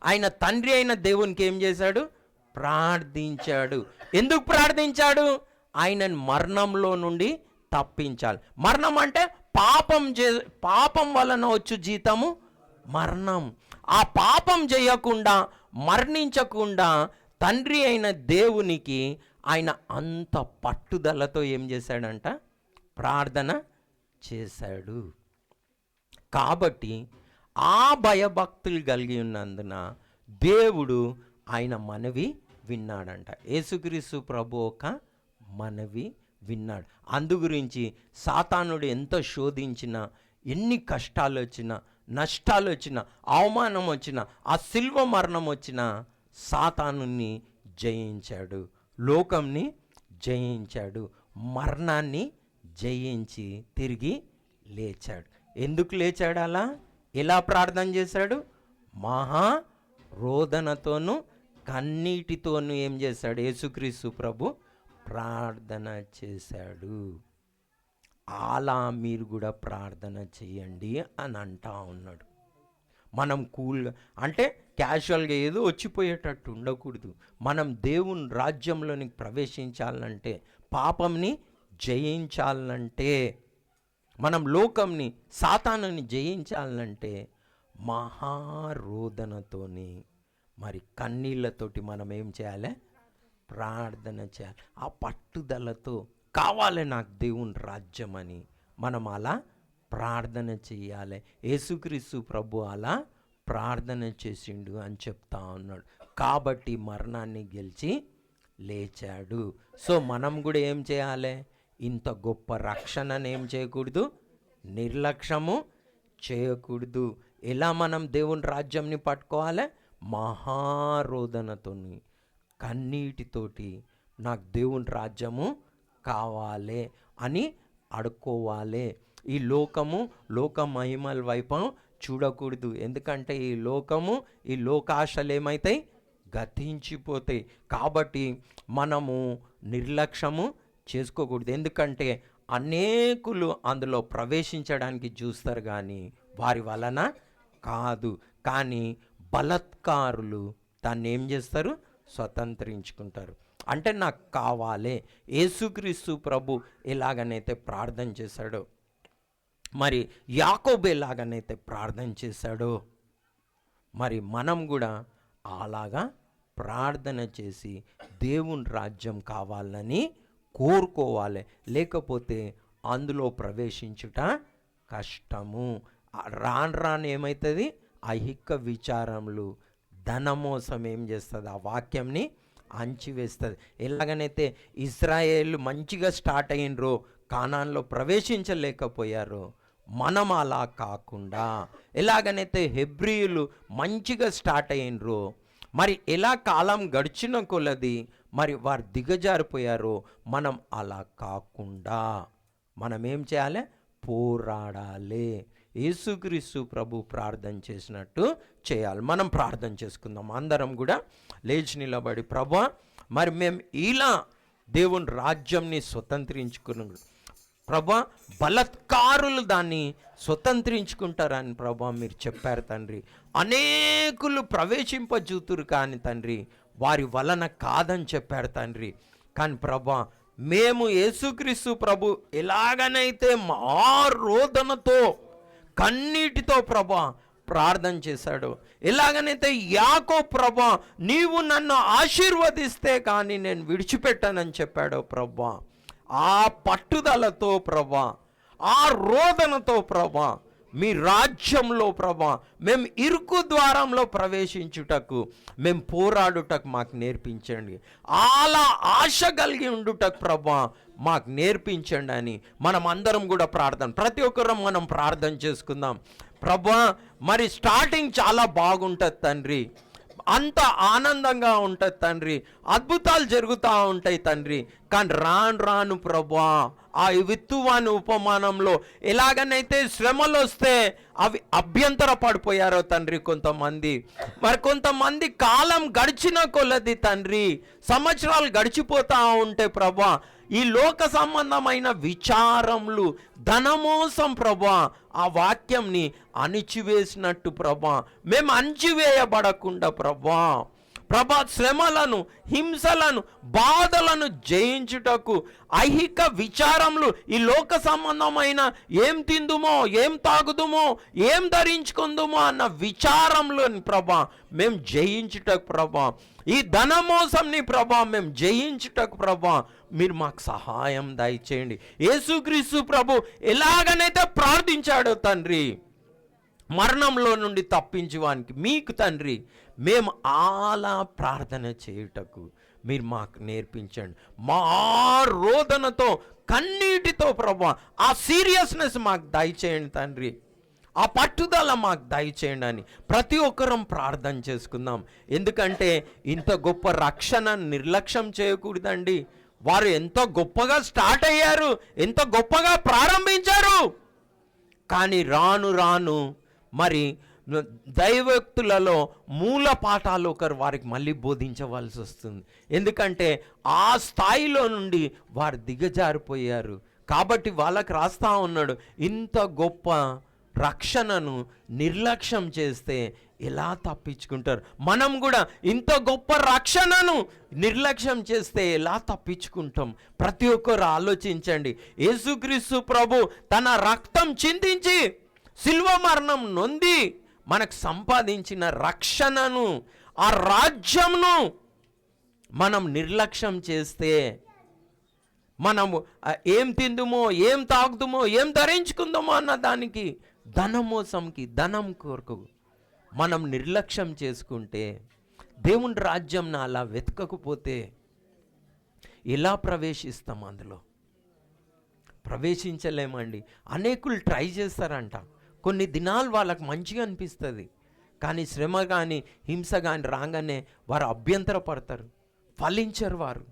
Speaker 1: ఆయన తండ్రి అయిన దేవునికి ఏం చేశాడు? ప్రార్థించాడు. ఎందుకు ప్రార్థించాడు? ఆయనను మరణంలో నుండి తప్పించాలి. మరణం అంటే పాపం వలన వచ్చు జీతము మరణం. ఆ పాపం చేయకుండా, మరణించకుండా తండ్రి అయిన దేవునికి ఆయన అంత పట్టుదలతో ఏం చేశాడంట? ప్రార్థన చేశాడు. కాబట్టి ఆ భయభక్తులు కలిగి ఉన్నందున దేవుడు ఆయన మనవి విన్నాడంట. యేసుక్రీస్తు ప్రభు ఒక మనవి విన్నాడు. అందు గురించి సాతానుడు ఎంత శోధించినా, ఎన్ని కష్టాలు వచ్చినా, నష్టాలు వచ్చినా, అవమానం వచ్చినా, ఆ శిల్వ మరణం వచ్చినా సాతానుని జయించాడు, లోకంని జయించాడు, మరణాన్ని జయించి తిరిగి లేచాడు. ఎందుకు లేచాడు అలా? ఎలా ప్రార్థన చేశాడు? మహా రోదనతోనూ కన్నీటితోనూ ఏం చేశాడు? యేసుక్రీస్తు ప్రభు ప్రార్థన చేశాడు. అలా మీరు కూడా ప్రార్థన చేయండి అని అంటా ఉన్నాడు. మనం కూల్గా అంటే క్యాజువల్గా ఏదో వచ్చిపోయేటట్టు ఉండకూడదు. మనం దేవుని రాజ్యంలోనికి ప్రవేశించాలంటే, పాపంని జయించాలంటే, మనం లోకంని సాతానుని జయించాలంటే మహారోదనతోని మరి కన్నీళ్ళతోటి మనం ఏం చేయాలి? ప్రార్థన చేయాలి. ఆ పట్టుదలతో కావాలి నాకు దేవుని రాజ్యం అని మనం అలా ప్రార్థన చేయాలి. యేసుక్రీస్తు ప్రభు అలా ప్రార్థన చేసిండు అని చెప్తా ఉన్నాడు. కాబట్టి మరణాన్ని గెలిచి లేచాడు. సో మనం కూడా ఏం చేయాలి? ఇంత గొప్ప రక్షణను ఏం చేయకూడదు? నిర్లక్ష్యము చేయకూడదు. ఎలా మనం దేవుని రాజ్యంని పట్టుకోవాలి? మహారోదనతోని కన్నీటితోటి నాకు దేవుని రాజ్యము కావాలి అని అడుక్కోవాలి. ఈ లోక మహిమల వైపు చూడకూడదు. ఎందుకంటే ఈ లోకాశలు ఏమవుతాయి? గతించిపోతాయి. కాబట్టి మనము నిర్లక్ష్యము చేసుకోకూడదు. ఎందుకంటే అనేకులు అందులో ప్రవేశించడానికి చూస్తారు కానీ వారి వలన కాదు. కానీ బలత్కారులు దాన్ని ఏం చేస్తారు? స్వతంత్రించుకుంటారు. అంటే నాకు కావాలి. యేసుక్రీస్తు ప్రభు ఎలాగనైతే ప్రార్థన చేశాడో, మరి యాకోబు ఎలాగనైతే ప్రార్థన చేశాడో, మరి మనం కూడా అలాగా ప్రార్థన చేసి దేవుని రాజ్యం కావాలని కోరుకోవాలి. లేకపోతే అందులో ప్రవేశించుట కష్టము. రాను ఏమవుతుంది? ఐహిక విచారములు, ధనమోసం ఏం చేస్తుంది? ఆ వాక్యంని అంచివేస్తుంది. ఎలాగనైతే ఇశ్రాయేలు మంచిగా స్టార్ట్ అయినరో, కానాన్లో ప్రవేశించలేకపోయారో, మనం అలా కాకుండా ఎలాగనైతే హెబ్రీయులు మంచిగా స్టార్ట్ అయినరో, మరి ఎలా కాలం గడిచిన కొలది మరి వారు దిగజారిపోయారో, మనం అలా కాకుండా మనం ఏం చేయాలి? పోరాడాలి. యేసుక్రీస్తు ప్రభు ప్రార్థన చేసినట్టు చేయాలి. మనం ప్రార్థన చేసుకుందాం. అందరం కూడా లేచి నిలబడి, ప్రభువా మరి మేము ఇలా దేవుని రాజ్యంని స్వతంత్రించుకున్నాం ప్రభువా, బలత్కారులు దాన్ని స్వతంత్రించుకుంటారని ప్రభువా మీరు చెప్పారు తండ్రి. అనేకులు ప్రవేశింపజూతురు కానీ తండ్రి వారి వలన కాదని చెప్పారు తండ్రి. కానీ ప్రభువా మేము యేసుక్రీస్తు ప్రభు ఎలాగనైతే మహారోదనతో కన్నీటితో ప్రభా ప్రార్థన చేశాడు, ఎలాగనైతే యాకోబు ప్రభా నీవు నన్ను ఆశీర్వదిస్తే కానీ నేను విడిచిపెట్టానని చెప్పాడో ప్రభా, ఆ పట్టుదలతో ప్రభా, ఆ రోదనతో ప్రభా మీ రాజ్యంలో ప్రభా మేము ఇరుకు ద్వారంలో ప్రవేశించుటకు, మేము పోరాడుటకు మాకు నేర్పించండి. అలా ఆశ కలిగి ఉండుటకు ప్రభా మాకు నేర్పించండి అని మనం అందరం కూడా ప్రార్థన, ప్రతి ఒక్కరం మనం ప్రార్థన చేసుకుందాం. ప్రభా మరి స్టార్టింగ్ చాలా బాగుంటుంది తండ్రి, అంత ఆనందంగా ఉంటుంది తండ్రి, అద్భుతాలు జరుగుతూ ఉంటాయి తండ్రి. కానీ రాను ప్రభా ఆ విత్తువాని ఉపమానంలో ఎలాగనైతే శ్రమలు వస్తే అవి అభ్యంతర పడిపోయారో తండ్రి కొంతమంది, మరి కొంతమంది కాలం గడిచిన కొలది తండ్రి సంవత్సరాలు గడిచిపోతూ ఉంటే ప్రభా ఈ లోక సంబంధమైన విచారములు, ధనమోసం ప్రభా ఆ వాక్యంని అణిచివేసినట్టు ప్రభా మేము అణిచివేయబడకుండా ప్రభా శ్రమలను, హింసలను, బాధలను జయించుటకు, ఐహిక విచారములు ఈ లోక సంబంధమైన ఏం తిందుమో, ఏం తాగుదుమో, ఏం ధరించుకుందుమో అన్న విచారంలోని ప్రభా మేము జయించుటకు ప్రభా, ఈ ధనమోసంని ప్రభా మేము జయించుటకు ప్రభా మీరు మాకు సహాయం దయచేయండి. యేసుక్రీస్తు ప్రభు ఎలాగనైతే ప్రార్థించాడో తండ్రి మరణంలో నుండి తప్పించువానికి మీకు తండ్రి మేము అలా ప్రార్థన చేయుటకు మీరు మాకు నేర్పించండి. మా రోదనతో కన్నీటితో ప్రభా ఆ సీరియస్నెస్ మాకు దయచేయండి తండ్రి, ఆ పట్టుదల మాకు దయచేయండి అని ప్రతి ఒక్కరం ప్రార్థన చేసుకుందాం. ఎందుకంటే ఇంత గొప్ప రక్షణ నిర్లక్ష్యం చేయకూడదండి. వారు ఎంతో గొప్పగా స్టార్ట్ అయ్యారు, ఎంతో గొప్పగా ప్రారంభించారు. కానీ రాను మరి దైవక్తులలో మూల పాఠాలు ఒకరు వారికి మళ్ళీ బోధించవలసి వస్తుంది. ఎందుకంటే ఆ స్థాయిలో నుండి వారు దిగజారిపోయారు. కాబట్టి వాళ్ళకి రాస్తా ఉన్నాడు, ఇంత గొప్ప రక్షణను నిర్లక్ష్యం చేస్తే ఎలా తప్పించుకుంటారు? మనం కూడా ఇంత గొప్ప రక్షణను నిర్లక్ష్యం చేస్తే ఎలా తప్పించుకుంటాం? ప్రతి ఒక్కరు ఆలోచించండి. యేసుక్రీస్తు ప్రభు తన రక్తం చిందించి శిల్వ మరణం నొంది మనకు సంపాదించిన రక్షణను, ఆ రాజ్యంను మనం నిర్లక్ష్యం చేస్తే, మనము ఏం తిందుమో, ఏం తాగుదుమో, ఏం ధరించుకుందామో అన్న దానికి, ధనమోసంకి, ధనం కొరకు మనం నిర్లక్ష్యం చేసుకుంటే, దేవుని రాజ్యంను అలా వెతకకపోతే ఎలా ప్రవేశిస్తాం? అందులో ప్రవేశించలేమండి. అనేకులు ట్రై చేస్తారంట, కొన్ని దినాలు వాళ్ళకు మంచిగా అనిపిస్తుంది, కానీ శ్రమ కానీ హింస కానీ రాగానే వారు అభ్యంతరపడతారు, ఫలించరు వారు.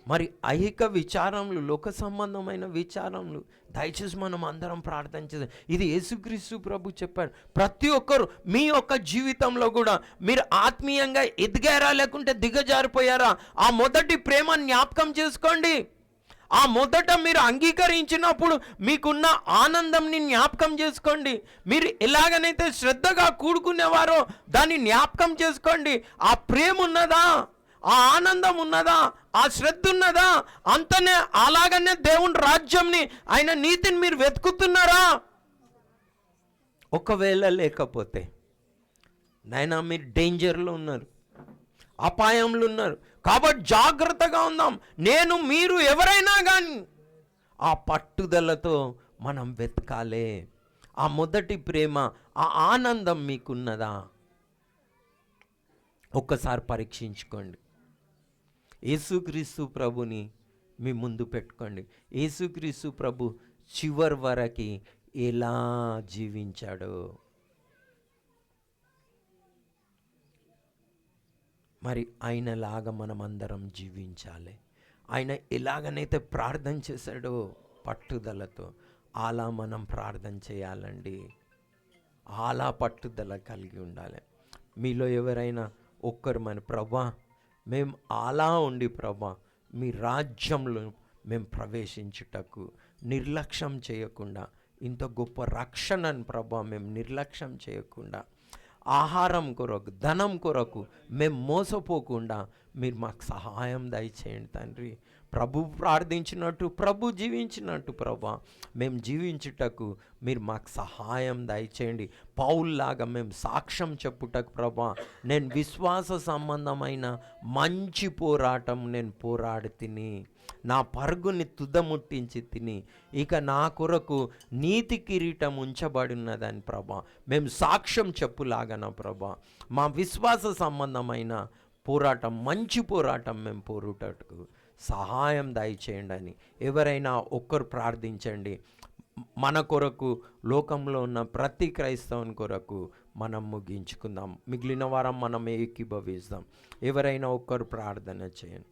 Speaker 1: మరి ఐహిక విచారములు, లోక సంబంధమైన విచారములు దయచేసి మనం అందరం ప్రార్థన చేద్దాం. ఇది యేసుక్రీస్తు ప్రభు చెప్పాడు. ప్రతి ఒక్కరు మీ యొక్క జీవితంలో కూడా మీరు ఆత్మీయంగా ఎదిగారా లేకుంటే దిగజారిపోయారా? ఆ మొదటి ప్రేమ జ్ఞాపకం చేసుకోండి. ఆ మొదట మీరు అంగీకరించినప్పుడు మీకున్న ఆనందంని జ్ఞాపకం చేసుకోండి. మీరు ఎలాగనైతే శ్రద్ధగా కూడుకునేవారో దాన్ని జ్ఞాపకం చేసుకోండి. ఆ ప్రేమ ఉన్నదా? ఆ ఆనందం ఉన్నదా? ఆ శ్రద్ధ ఉన్నదా? అంతనే అలాగనే దేవుని రాజ్యంని, ఆయన నీతిని మీరు వెతుకుతున్నారా? ఒకవేళ లేకపోతే నాయనా మీరు డేంజర్లో ఉన్నారు, అపాయంలో ఉన్నారు. కాబట్టి జాగ్రత్తగా ఉందాం. నేను, మీరు, ఎవరైనా కానీ ఆ పట్టుదలతో మనం వెతకాలే. ఆ మొదటి ప్రేమ, ఆ ఆనందం మీకున్నదా? ఒక్కసారి పరీక్షించుకోండి. యేసుక్రీస్తు ప్రభుని మీ ముందు పెట్టుకోండి. యేసుక్రీస్తు ప్రభు చివరి వరకు ఎలా జీవించాడో, మరి ఆయనలాగా మనం అందరం జీవించాలి. ఆయన ఎలాగనైతే ప్రార్థన చేశాడో పట్టుదలతో, అలా మనం ప్రార్థన చేయాలండి. అలా పట్టుదల కలిగి ఉండాలి. మీలో ఎవరైనా ఒక్కరు మన ప్రభా మేము అలా ఉండి ప్రభా మీ రాజ్యంలో మేము ప్రవేశించుటకు నిర్లక్ష్యం చేయకుండా, ఇంత గొప్ప రక్షణను ప్రభా మేము నిర్లక్ష్యం చేయకుండా, ఆహారం కొరకు, ధనం కొరకు మేము మోసపోకుండా మీరు మాకు సహాయం దయచేయండి తండ్రి. ప్రభు ప్రార్థించినట్టు, ప్రభు జీవించినట్టు ప్రభా మేము జీవించుటకు మీరు మాకు సహాయం దయచేయండి. పౌల్లాగా మేము సాక్ష్యం చెప్పుటకు ప్రభా, నేను విశ్వాస సంబంధమైన మంచి పోరాటం నేను పోరాడి తిని, నా పరుగుని తుదముట్టించి తిని, ఇక నా కొరకు నీతి కిరీటం ఉంచబడినదని ప్రభా మేము సాక్ష్యం చెప్పులాగన ప్రభా, మా విశ్వాస సంబంధమైన పోరాటం, మంచి పోరాటం మేము పోరుటకు సహాయం దయచేయండి అని ఎవరైనా ఒక్కరు ప్రార్థించండి. మన కొరకు, లోకంలో ఉన్న ప్రతి క్రైస్తవుని కొరకు మనం ముగించుకుందాం. మిగిలిన వారం మనం ఏకీభవిస్తాం. ఎవరైనా ఒక్కరు ప్రార్థన చేయండి.